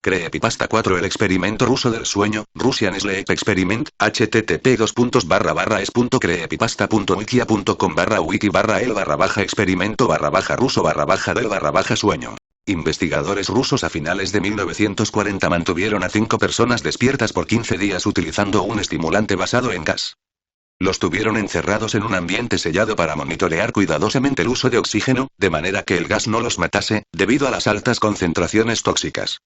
Creepypasta 4. El experimento ruso del sueño, Russian Sleep Experiment, http://es.creepypasta.wiki.com/el/experimento/ruso/del/sueño. Investigadores rusos a finales de 1940 mantuvieron a 5 personas despiertas por 15 días utilizando un estimulante basado en gas. Los tuvieron encerrados en un ambiente sellado para monitorear cuidadosamente el uso de oxígeno, de manera que el gas no los matase, debido a las altas concentraciones tóxicas.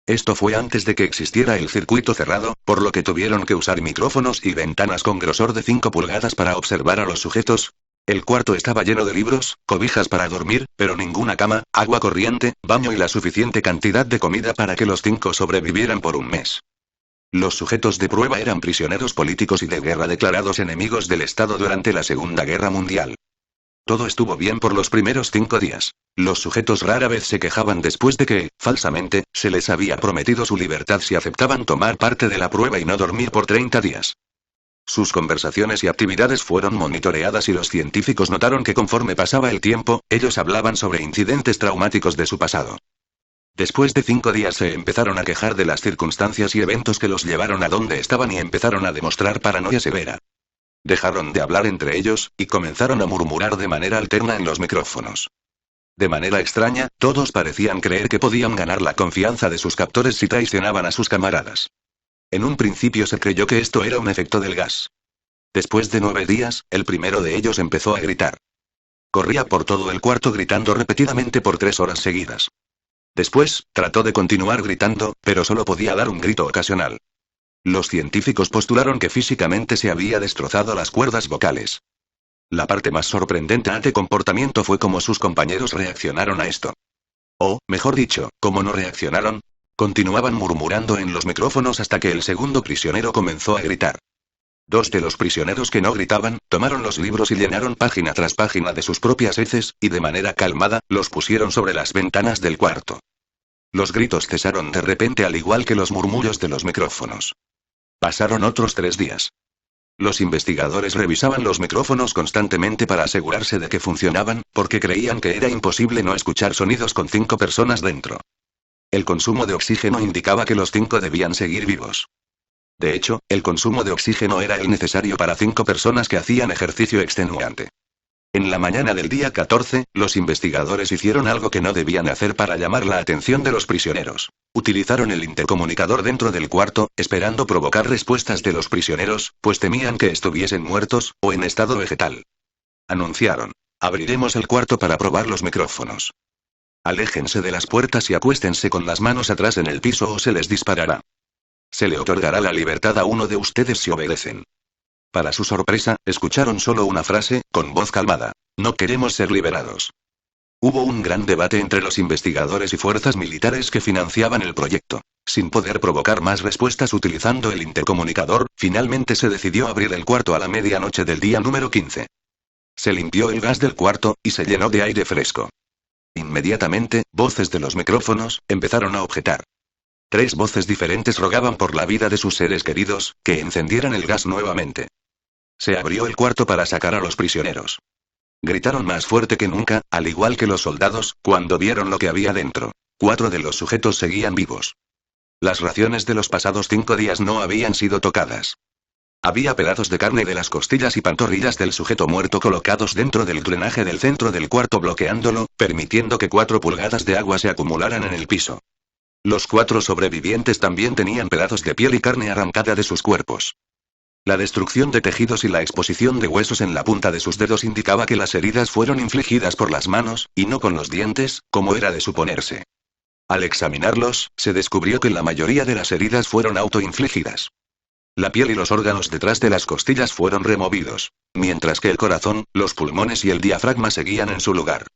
Esto fue antes de que existiera el circuito cerrado, por lo que tuvieron que usar micrófonos y ventanas con grosor de 5 pulgadas para observar a los sujetos. El cuarto estaba lleno de libros, cobijas para dormir, pero ninguna cama, agua corriente, baño y la suficiente cantidad de comida para que los 5 sobrevivieran por un mes. Los sujetos de prueba eran prisioneros políticos y de guerra declarados enemigos del Estado durante la Segunda Guerra Mundial. Todo estuvo bien por los primeros 5 días. Los sujetos rara vez se quejaban después de que, falsamente, se les había prometido su libertad si aceptaban tomar parte de la prueba y no dormir por 30 días. Sus conversaciones y actividades fueron monitoreadas y los científicos notaron que conforme pasaba el tiempo, ellos hablaban sobre incidentes traumáticos de su pasado. Después de 5 días se empezaron a quejar de las circunstancias y eventos que los llevaron a donde estaban y empezaron a demostrar paranoia severa. Dejaron de hablar entre ellos, y comenzaron a murmurar de manera alterna en los micrófonos. De manera extraña, todos parecían creer que podían ganar la confianza de sus captores si traicionaban a sus camaradas. En un principio se creyó que esto era un efecto del gas. Después de 9 días, el primero de ellos empezó a gritar. Corría por todo el cuarto gritando repetidamente por 3 horas seguidas. Después, trató de continuar gritando, pero solo podía dar un grito ocasional. Los científicos postularon que físicamente se había destrozado las cuerdas vocales. La parte más sorprendente de comportamiento fue cómo sus compañeros reaccionaron a esto. O, mejor dicho, cómo no reaccionaron. Continuaban murmurando en los micrófonos hasta que el segundo prisionero comenzó a gritar. 2 de los prisioneros que no gritaban, tomaron los libros y llenaron página tras página de sus propias heces, y de manera calmada, los pusieron sobre las ventanas del cuarto. Los gritos cesaron de repente al igual que los murmullos de los micrófonos. Pasaron otros 3 días. Los investigadores revisaban los micrófonos constantemente para asegurarse de que funcionaban, porque creían que era imposible no escuchar sonidos con 5 personas dentro. El consumo de oxígeno indicaba que los 5 debían seguir vivos. De hecho, el consumo de oxígeno era el necesario para 5 personas que hacían ejercicio extenuante. En la mañana del día 14, los investigadores hicieron algo que no debían hacer para llamar la atención de los prisioneros. Utilizaron el intercomunicador dentro del cuarto, esperando provocar respuestas de los prisioneros, pues temían que estuviesen muertos, o en estado vegetal. Anunciaron: abriremos el cuarto para probar los micrófonos. Aléjense de las puertas y acuéstense con las manos atrás en el piso o se les disparará. Se le otorgará la libertad a uno de ustedes si obedecen. Para su sorpresa, escucharon solo una frase, con voz calmada: no queremos ser liberados. Hubo un gran debate entre los investigadores y fuerzas militares que financiaban el proyecto. Sin poder provocar más respuestas utilizando el intercomunicador, finalmente se decidió abrir el cuarto a la medianoche del día número 15. Se limpió el gas del cuarto, y se llenó de aire fresco. Inmediatamente, voces de los micrófonos empezaron a objetar. 3 voces diferentes rogaban por la vida de sus seres queridos, que encendieran el gas nuevamente. Se abrió el cuarto para sacar a los prisioneros. Gritaron más fuerte que nunca, al igual que los soldados, cuando vieron lo que había dentro. 4 de los sujetos seguían vivos. Las raciones de los pasados 5 días no habían sido tocadas. Había pedazos de carne de las costillas y pantorrillas del sujeto muerto colocados dentro del drenaje del centro del cuarto bloqueándolo, permitiendo que 4 pulgadas de agua se acumularan en el piso. Los 4 sobrevivientes también tenían pedazos de piel y carne arrancada de sus cuerpos. La destrucción de tejidos y la exposición de huesos en la punta de sus dedos indicaba que las heridas fueron infligidas por las manos, y no con los dientes, como era de suponerse. Al examinarlos, se descubrió que la mayoría de las heridas fueron autoinfligidas. La piel y los órganos detrás de las costillas fueron removidos, mientras que el corazón, los pulmones y el diafragma seguían en su lugar.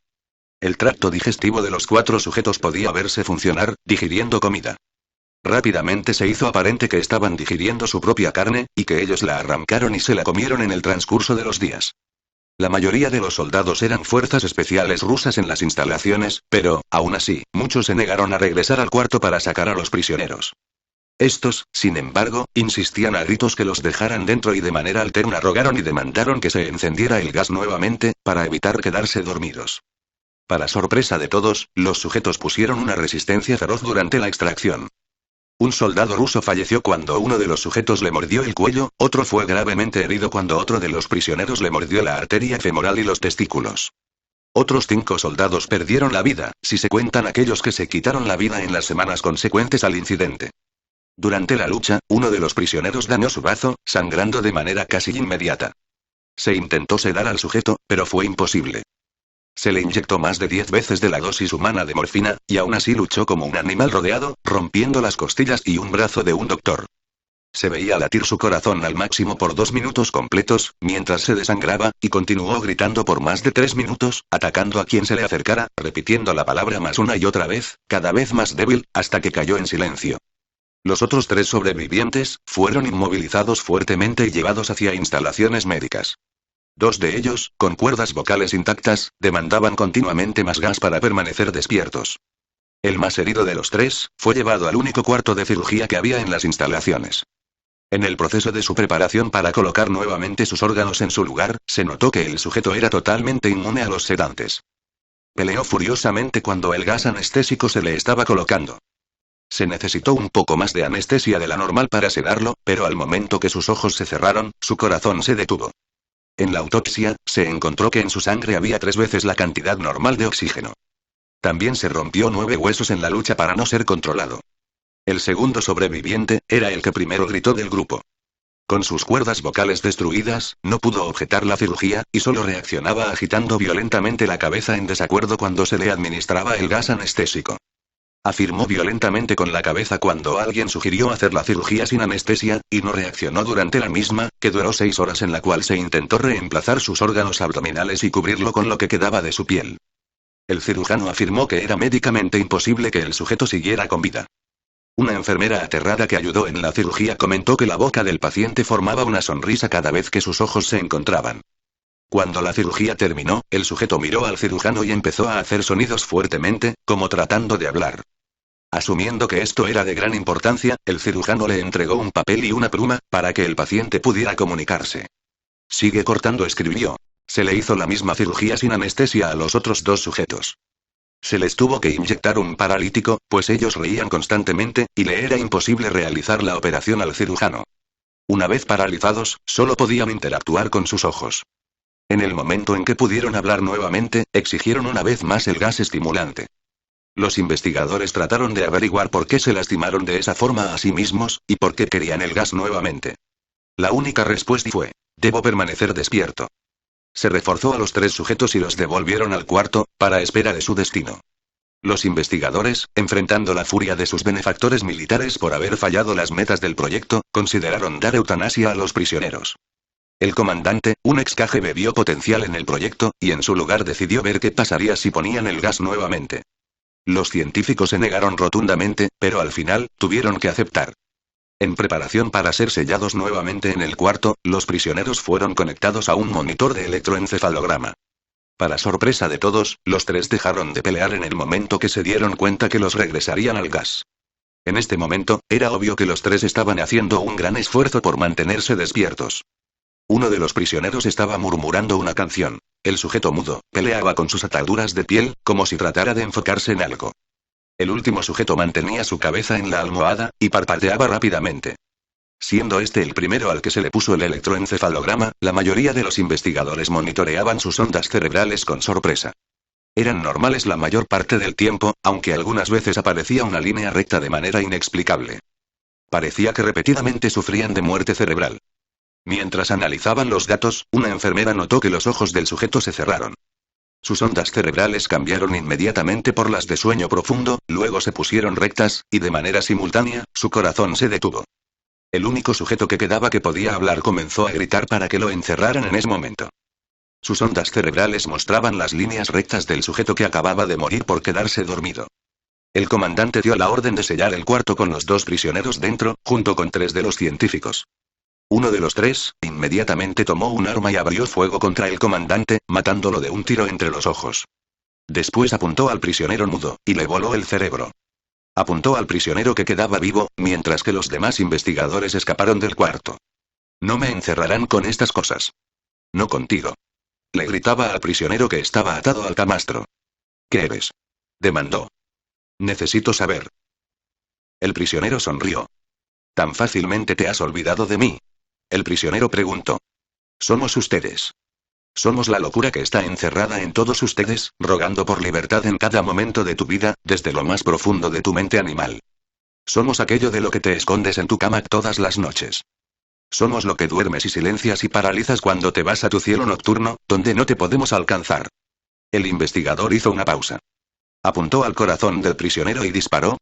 El tracto digestivo de los 4 sujetos podía verse funcionar, digiriendo comida. Rápidamente se hizo aparente que estaban digiriendo su propia carne, y que ellos la arrancaron y se la comieron en el transcurso de los días. La mayoría de los soldados eran fuerzas especiales rusas en las instalaciones, pero, aún así, muchos se negaron a regresar al cuarto para sacar a los prisioneros. Estos, sin embargo, insistían a gritos que los dejaran dentro y de manera alterna rogaron y demandaron que se encendiera el gas nuevamente, para evitar quedarse dormidos. Para sorpresa de todos, los sujetos pusieron una resistencia feroz durante la extracción. Un soldado ruso falleció cuando uno de los sujetos le mordió el cuello, otro fue gravemente herido cuando otro de los prisioneros le mordió la arteria femoral y los testículos. Otros 5 soldados perdieron la vida, si se cuentan aquellos que se quitaron la vida en las semanas consecuentes al incidente. Durante la lucha, uno de los prisioneros dañó su brazo, sangrando de manera casi inmediata. Se intentó sedar al sujeto, pero fue imposible. Se le inyectó más de 10 veces de la dosis humana de morfina, y aún así luchó como un animal rodeado, rompiendo las costillas y un brazo de un doctor. Se veía latir su corazón al máximo por 2 minutos completos, mientras se desangraba, y continuó gritando por más de 3 minutos, atacando a quien se le acercara, repitiendo la palabra más una y otra vez, cada vez más débil, hasta que cayó en silencio. Los otros 3 sobrevivientes fueron inmovilizados fuertemente y llevados hacia instalaciones médicas. 2 de ellos, con cuerdas vocales intactas, demandaban continuamente más gas para permanecer despiertos. El más herido de los 3, fue llevado al único cuarto de cirugía que había en las instalaciones. En el proceso de su preparación para colocar nuevamente sus órganos en su lugar, se notó que el sujeto era totalmente inmune a los sedantes. Peleó furiosamente cuando el gas anestésico se le estaba colocando. Se necesitó un poco más de anestesia de la normal para sedarlo, pero al momento que sus ojos se cerraron, su corazón se detuvo. En la autopsia, se encontró que en su sangre había 3 veces la cantidad normal de oxígeno. También se rompió 9 huesos en la lucha para no ser controlado. El segundo sobreviviente, era el que primero gritó del grupo. Con sus cuerdas vocales destruidas, no pudo objetar la cirugía, y solo reaccionaba agitando violentamente la cabeza en desacuerdo cuando se le administraba el gas anestésico. Afirmó violentamente con la cabeza cuando alguien sugirió hacer la cirugía sin anestesia, y no reaccionó durante la misma, que duró 6 horas en la cual se intentó reemplazar sus órganos abdominales y cubrirlo con lo que quedaba de su piel. El cirujano afirmó que era médicamente imposible que el sujeto siguiera con vida. Una enfermera aterrada que ayudó en la cirugía comentó que la boca del paciente formaba una sonrisa cada vez que sus ojos se encontraban. Cuando la cirugía terminó, el sujeto miró al cirujano y empezó a hacer sonidos fuertemente, como tratando de hablar. Asumiendo que esto era de gran importancia, el cirujano le entregó un papel y una pluma, para que el paciente pudiera comunicarse. Sigue cortando, escribió. Se le hizo la misma cirugía sin anestesia a los otros 2 sujetos. Se les tuvo que inyectar un paralítico, pues ellos reían constantemente, y le era imposible realizar la operación al cirujano. Una vez paralizados, solo podían interactuar con sus ojos. En el momento en que pudieron hablar nuevamente, exigieron una vez más el gas estimulante. Los investigadores trataron de averiguar por qué se lastimaron de esa forma a sí mismos, y por qué querían el gas nuevamente. La única respuesta fue: debo permanecer despierto. Se reforzó a los 3 sujetos y los devolvieron al cuarto, para espera de su destino. Los investigadores, enfrentando la furia de sus benefactores militares por haber fallado las metas del proyecto, consideraron dar eutanasia a los prisioneros. El comandante, un ex KGB, vio potencial en el proyecto, y en su lugar decidió ver qué pasaría si ponían el gas nuevamente. Los científicos se negaron rotundamente, pero al final, tuvieron que aceptar. En preparación para ser sellados nuevamente en el cuarto, los prisioneros fueron conectados a un monitor de electroencefalograma. Para sorpresa de todos, los 3 dejaron de pelear en el momento que se dieron cuenta que los regresarían al gas. En este momento, era obvio que los 3 estaban haciendo un gran esfuerzo por mantenerse despiertos. Uno de los prisioneros estaba murmurando una canción. El sujeto mudo peleaba con sus ataduras de piel, como si tratara de enfocarse en algo. El último sujeto mantenía su cabeza en la almohada, y parpadeaba rápidamente. Siendo este el primero al que se le puso el electroencefalograma, la mayoría de los investigadores monitoreaban sus ondas cerebrales con sorpresa. Eran normales la mayor parte del tiempo, aunque algunas veces aparecía una línea recta de manera inexplicable. Parecía que repetidamente sufrían de muerte cerebral. Mientras analizaban los datos, una enfermera notó que los ojos del sujeto se cerraron. Sus ondas cerebrales cambiaron inmediatamente por las de sueño profundo, luego se pusieron rectas, y de manera simultánea, su corazón se detuvo. El único sujeto que quedaba que podía hablar comenzó a gritar para que lo encerraran en ese momento. Sus ondas cerebrales mostraban las líneas rectas del sujeto que acababa de morir por quedarse dormido. El comandante dio la orden de sellar el cuarto con los 2 prisioneros dentro, junto con 3 de los científicos. Uno de los 3, inmediatamente tomó un arma y abrió fuego contra el comandante, matándolo de un tiro entre los ojos. Después apuntó al prisionero mudo, y le voló el cerebro. Apuntó al prisionero que quedaba vivo, mientras que los demás investigadores escaparon del cuarto. No me encerrarán con estas cosas. No contigo. Le gritaba al prisionero que estaba atado al camastro. ¿Qué eres? Demandó. Necesito saber. El prisionero sonrió. ¿Tan fácilmente te has olvidado de mí? El prisionero preguntó. Somos ustedes. Somos la locura que está encerrada en todos ustedes, rogando por libertad en cada momento de tu vida, desde lo más profundo de tu mente animal. Somos aquello de lo que te escondes en tu cama todas las noches. Somos lo que duermes y silencias y paralizas cuando te vas a tu cielo nocturno, donde no te podemos alcanzar. El investigador hizo una pausa. Apuntó al corazón del prisionero y disparó.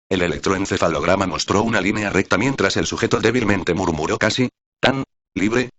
El electroencefalograma mostró una línea recta mientras el sujeto débilmente murmuró casi, tan libre,